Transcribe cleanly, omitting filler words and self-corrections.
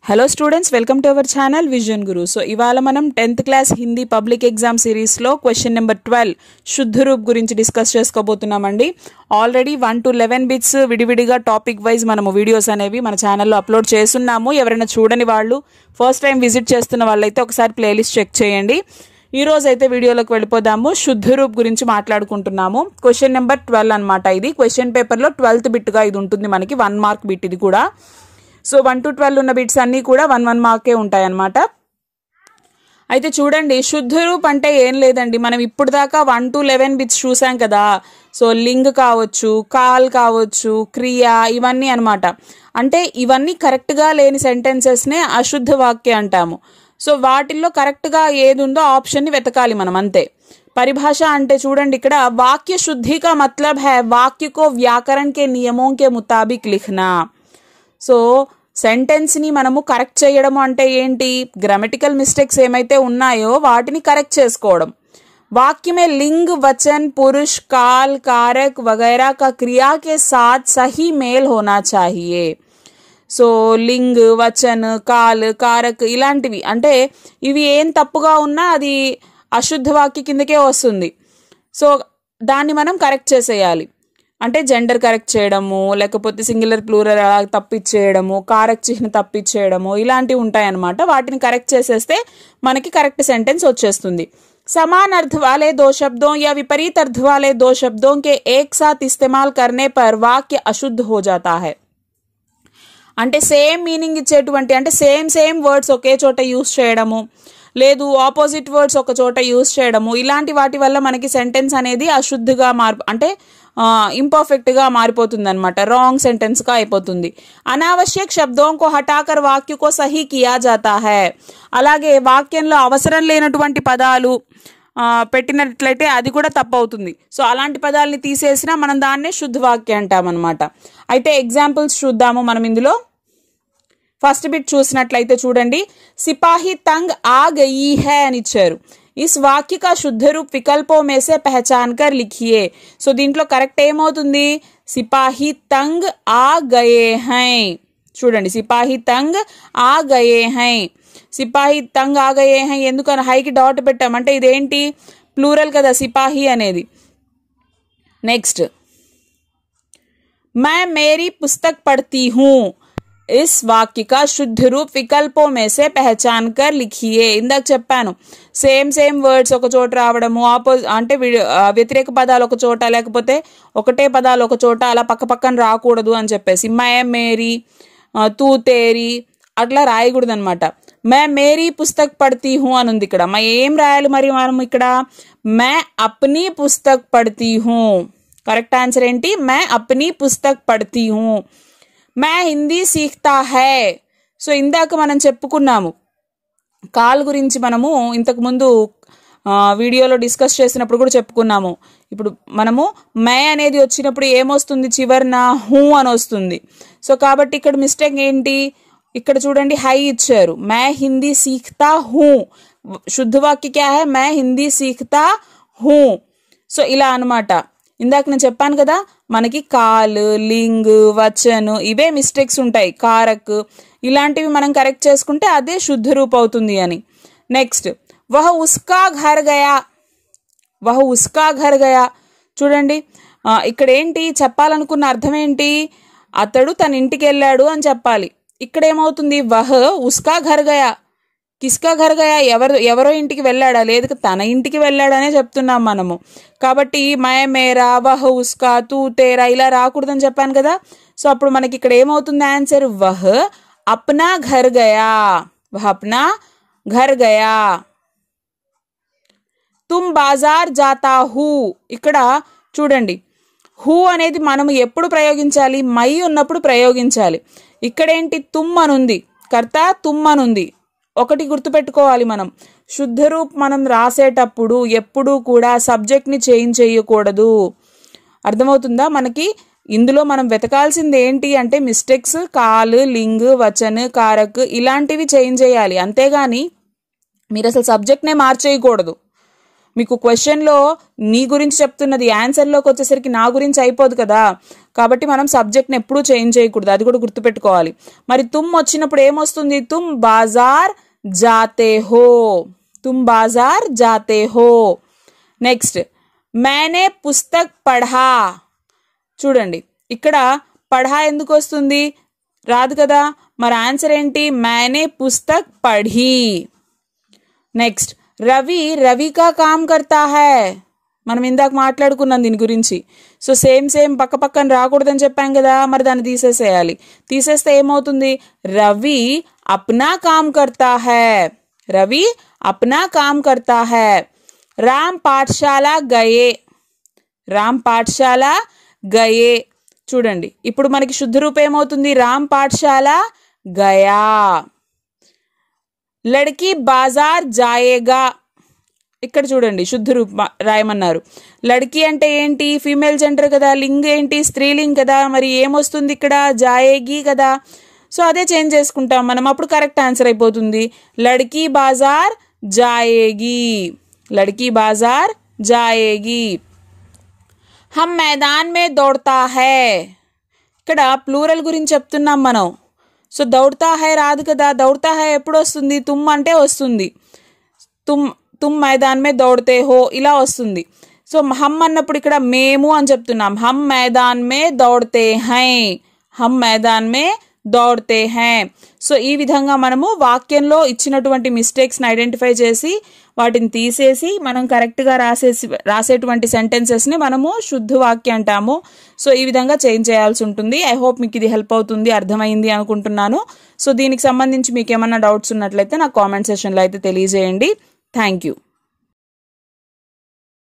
Hello students welcome to our channel vision Guru. So इवाल మనం 10th class Hindi public exam series లో question number 12 శుద్ధ రూప్ గురించి డిస్కస్ చేసుకోబోతున్నామండి। ఆల్రెడీ 1 to 11 బిట్స్ విడివిడిగా టాపిక్ వైస్ మనము వీడియోస్ అనేవి మన ఛానల్లో అప్లోడ్ చేస్తున్నాము। ఎవరైనా చూడని వాళ్ళు ఫస్ట్ టైం విజిట్ చేస్తున్న వాళ్ళైతే ఒకసారి ప్లేలిస్ట్ చెక్ చేయండి। ఈ రోజు అయితే వీడియోలోకి వెళ్ళిపోదాము। శుద్ధ రూప్ గురించి మాట్లాడుకుంటున్నాము। క్వశ్చన్ నెంబర్ 12 అన్నమాట। ఇది క్వశ్చన్ పేపర్ లో 12th బిట్ గా ఇది ఉంటుంది మనకి 1 మార్క్ బిట్ ఇది కూడా। సో 1 to 12 ఉన్న బిట్స్ అన్నీ కూడా 1 మార్కే ఉంటాయి అన్నమాట। అయితే చూడండి శుద్ధ రూప్ అంటే ఏం లేదండి, మనం ఇప్పుడు దాకా 1 to 11 బిట్స్ చూసాం కదా। సో లింగ్ కావచ్చు, కాల్ కావచ్చు, క్రియ ఇవన్నీ అన్నమాట। అంటే ఇవన్నీ కరెక్ట్గా లేని సెంటెన్సెస్నే అశుద్ధ వాక్య అంటాము। సో వాటిల్లో కరెక్ట్గా ఏది ఉందో ఆప్షన్ని వెతకాలి మనం, అంతే। परिभाष అంటే చూడండి ఇక్కడ वाक्य शुद्धि का मतलब है वाक्य को व्याकरण के नियमों के मुताबिक लिखना। సో సెంటెన్స్ ని మనము కరెక్ట్ చేయడం అంటే ఏంటి, గ్రామటికల్ మిస్టేక్స్ ఏమైతే ఉన్నాయో వాటిని కరెక్ట్ చేసుకోవడం। वाक्य में लिंग, वचन, पुरुष, काल, कारक वगैरह का क्रिया के साथ सही मेल होना चाहिए। సో లింగ్, వచన్, కాల్, కారక్ ఇలాంటివి అంటే ఇవి ఏం తప్పుగా ఉన్నా అది అశుద్ధ వాక్య కిందకే వస్తుంది। సో దాన్ని మనం కరెక్ట్ చేసేయాలి। అంటే జెండర్ కరెక్ట్ చేయడము, లేకపోతే సింగులర్ ప్లూరల్ తప్పిచ్చేయడము, కారక్ చిహ్న తప్పిచ్చేయడము ఇలాంటివి ఉంటాయన్నమాట। వాటిని కరెక్ట్ చేసేస్తే మనకి కరెక్ట్ సెంటెన్స్ వచ్చేస్తుంది। समान अर्थ वाले दो शब्दों या विपरीत अर्थ वाले दो शब्दों के एक साथ इस्तेमाल करने पर वाक्य अशुद्ध हो जाता है। అంటే సేమ్ మీనింగ్ ఇచ్చేటువంటి అంటే సేమ్ వర్డ్స్ ఒకే చోట యూస్ చేయడము, లేదు ఆపోజిట్ వర్డ్స్ ఒక చోట యూస్ చేయడము, ఇలాంటి వాటి వల్ల మనకి సెంటెన్స్ అనేది అశుద్ధిగా అంటే ఇంపర్ఫెక్ట్ గా మారిపోతుంది అనమాట, రాంగ్ సెంటెన్స్ గా అయిపోతుంది। అనావశ్యక శబ్దోं को हटाकर वाक्य को सही किया जाता है। అలాగే వాక్యంలో అవసరం లేనటువంటి పదాలు పెట్టినట్లయితే అది కూడా తప్పు అవుతుంది। సో అలాంటి పదాలని తీసేసినా మనం దాన్నే శుద్ధ వాక్య అంటామన్నమాట। అయితే ఎగ్జాంపుల్స్ చూద్దాము మనం ఇందులో। ఫస్ట్ బిట్ చూసినట్లయితే చూడండి, సిపాహి తంగ్ ఆ గయి హై అని ఇచ్చారు। ఇస్ వాక్య కా శుద్ధ రూప్ వికల్పో మే సే పహచాన్ కర్ లిఖియే। సో దీంట్లో కరెక్ట్ ఏమవుతుంది, సిపాహి తంగ్ ఆ గయే హై। చూడండి సిపాహి తంగ్ ఆ గయే హై, సిపాహి తంగ్ ఆ గయే హై ఎందుకని హైకి డాట్ పెట్టామంటే ఇదేంటి ప్లూరల్ కదా సిపాహి అనేది। నెక్స్ట్ मैं मेरी पुस्तक पढ़ती हूँ, इस वाक्य का शुद्ध रूप विकल्पों में से पहचान कर लिखिए। ఇందాక చెప్పాను సేమ్ వర్డ్స్ ఒక చోట రావడము, అంటే వ్యతిరేక పదాలు ఒక చోట లేకపోతే ఒకటే పదాలు ఒక చోట అలా పక్కన రాకూడదు అని చెప్పేసి మై మేరీ, తూ తేరీ అట్లా రాయకూడదు అనమాట। మే మేరీ పుస్తక్ పడ్తీ హూ అని ఉంది ఇక్కడ, మై ఏం రాయాలి మరి మనం ఇక్కడ, మే అప్నీ పుస్తక్ పడ్తీ హూ। కరెక్ట్ ఆన్సర్ ఏంటి, మే అప్నీ పుస్తక్ పడ్తీ హూ। మే హిందీ సీఖ్తా హై। సో ఇందాక మనం చెప్పుకున్నాము కాల్ గురించి, మనము ఇంతకు ముందు వీడియోలో డిస్కస్ చేసినప్పుడు కూడా చెప్పుకున్నాము। ఇప్పుడు మనము మే అనేది వచ్చినప్పుడు ఏమొస్తుంది, చివరిన హూ అని వస్తుంది। సో కాబట్టి ఇక్కడ మిస్టేక్ ఏంటి, ఇక్కడ చూడండి హై ఇచ్చారు, మే హిందీ సీఖ్తా హూ, శుద్ధ వాక్య క్యా హై మే హిందీ సీఖ్తా హూ। సో ఇలా అనమాట। ఇందాక నేను చెప్పాను కదా మనకి కాల్, లింగ్, వచన్ ఇవే మిస్టేక్స్ ఉంటాయి, కారక్ ఇలాంటివి మనం కరెక్ట్ చేసుకుంటే అదే శుద్ధ రూప్ అవుతుంది అని। నెక్స్ట్ వహ ఉస్కా ఘర్ గయా, వహ ఉస్కా ఘర్ గయా చూడండి ఇక్కడ ఏంటి చెప్పాలనుకున్న అర్థం ఏంటి, అతడు తన ఇంటికి వెళ్ళాడు అని చెప్పాలి। ఇక్కడ ఏమవుతుంది వహ ఉస్కా ఘర్ గయా, కిస్కా ఘర్ గయా ఎవరో ఇంటికి వెళ్ళాడా, లేదు తన ఇంటికి వెళ్ళాడనే చెప్తున్నాం మనము। కాబట్టి మై మేరా, వహ ఉస్కా, తూ తేరా ఇలా రాకూడదని చెప్పాను కదా। సో అప్పుడు మనకి ఇక్కడ ఏమవుతుంది answer, వహ Apna Ghar Gaya, వహ Apna Ghar Gaya. Tum బాజార్ జాతా who, ఇక్కడ చూడండి హూ అనేది మనం ఎప్పుడు ప్రయోగించాలి, మై ఉన్నప్పుడు ప్రయోగించాలి। ఇక్కడేంటి తుమ్ అనుంది, కర్త తుమ్ అనుంది, ఒకటి గుర్తుపెట్టుకోవాలి మనం, శుద్ధ రూప్ మనం రాసేటప్పుడు ఎప్పుడూ కూడా సబ్జెక్ట్ని చేంజ్ చేయకూడదు, అర్థమవుతుందా మనకి। ఇందులో మనం వెతకాల్సింది ఏంటి అంటే మిస్టేక్స్ కాల్, లింగ్, వచన్, కారక్ ఇలాంటివి చేంజ్ చేయాలి, అంతేగాని మీరు అసలు సబ్జెక్ట్నే మార్చేయకూడదు। మీకు క్వశ్చన్లో నీ గురించి చెప్తున్నది, ఆన్సర్లోకి వచ్చేసరికి నా గురించి అయిపోదు కదా। కాబట్టి మనం సబ్జెక్ట్ని ఎప్పుడూ చేంజ్ చేయకూడదు, అది కూడా గుర్తుపెట్టుకోవాలి. మరి తుమ్ వచ్చినప్పుడు ఏమొస్తుంది? తుమ్ బాజార్ జాతే హో, తుమ్ బాజార్ జాతే హో. నెక్స్ట్ मैंने పుస్తక్ పढ़ा. చూడండి ఇక్కడ పढ़ा ఎందుకు వస్తుంది? రాదు కదా. మరి ఆన్సర్ ఏంటి? मैंने పుస్తక్ పढ़ी. నెక్స్ట్ రవి రవి కా కామ్ కర్తా హై. మనం ఇందాక మాట్లాడుకున్నాం దీని గురించి. సో సేమ్ పక్క పక్కన రాకూడదని చెప్పాం కదా, మరి దాన్ని తీసేసేయాలి. తీసేస్తే ఏమవుతుంది? రవి అప్నా కామ్ కర్తా హై, రవి అప్నా కామ్ కర్తా హై. రామ్ పాఠశాల గయే, రామ్ పాఠశాల గయే. చూడండి ఇప్పుడు మనకి శుద్ధ రూపం ఏమవుతుంది? రామ్ పాఠశాల గయా. లడ్కీ బాజార్ జాయేగా. ఇక్కడ చూడండి శుద్ధ రూపం రాయమన్నారు. లడ్కీ అంటే ఏంటి? ఫీమేల్ జెండర్ కదా, లింగ్ ఏంటి? స్త్రీలింగ్ కదా. మరి ఏమొస్తుంది ఇక్కడ? జాయేగి కదా. సో అదే చేంజ్ చేసుకుంటాం మనం, అప్పుడు కరెక్ట్ ఆన్సర్ అయిపోతుంది. లడ్కీ బాజార్ జాయేగి, లడ్కీ బాజార్ జాయేగి. हम मैदान में दौड़ता है. ఇక్కడ ప్లూరల్ గురించి చెప్తున్నాం మనం. సో దౌడతా హై రాదు కదా. దౌడతా హై ఎప్పుడు వస్తుంది? తుమ్ అంటే వస్తుంది. తుమ్ మైదాన్ మే దౌడతే హో ఇలా వస్తుంది. సో హమ్ అన్నప్పుడు ఇక్కడ మేము అని చెప్తున్నాం. హమ్ మైదాన్ మే దౌడతే హై, హమ్ మైదాన్ మే దౌడతే హై. సో ఈ విధంగా మనము వాక్యంలో ఇచ్చినటువంటి మిస్టేక్స్ని ఐడెంటిఫై చేసి వాటిని తీసేసి మనం కరెక్ట్గా రాసేటువంటి సెంటెన్సెస్ని మనము శుద్ధ వాక్యం అంటాము. సో ఈ విధంగా చేంజ్ చేయాల్సి ఉంటుంది. ఐ హోప్ మీకు ఇది హెల్ప్ అవుతుంది, అర్థమైంది అనుకుంటున్నాను. సో దీనికి సంబంధించి మీకు ఏమైనా డౌట్స్ ఉన్నట్లయితే నాకు కామెంట్ సెషన్లో అయితే తెలియజేయండి. Thank you.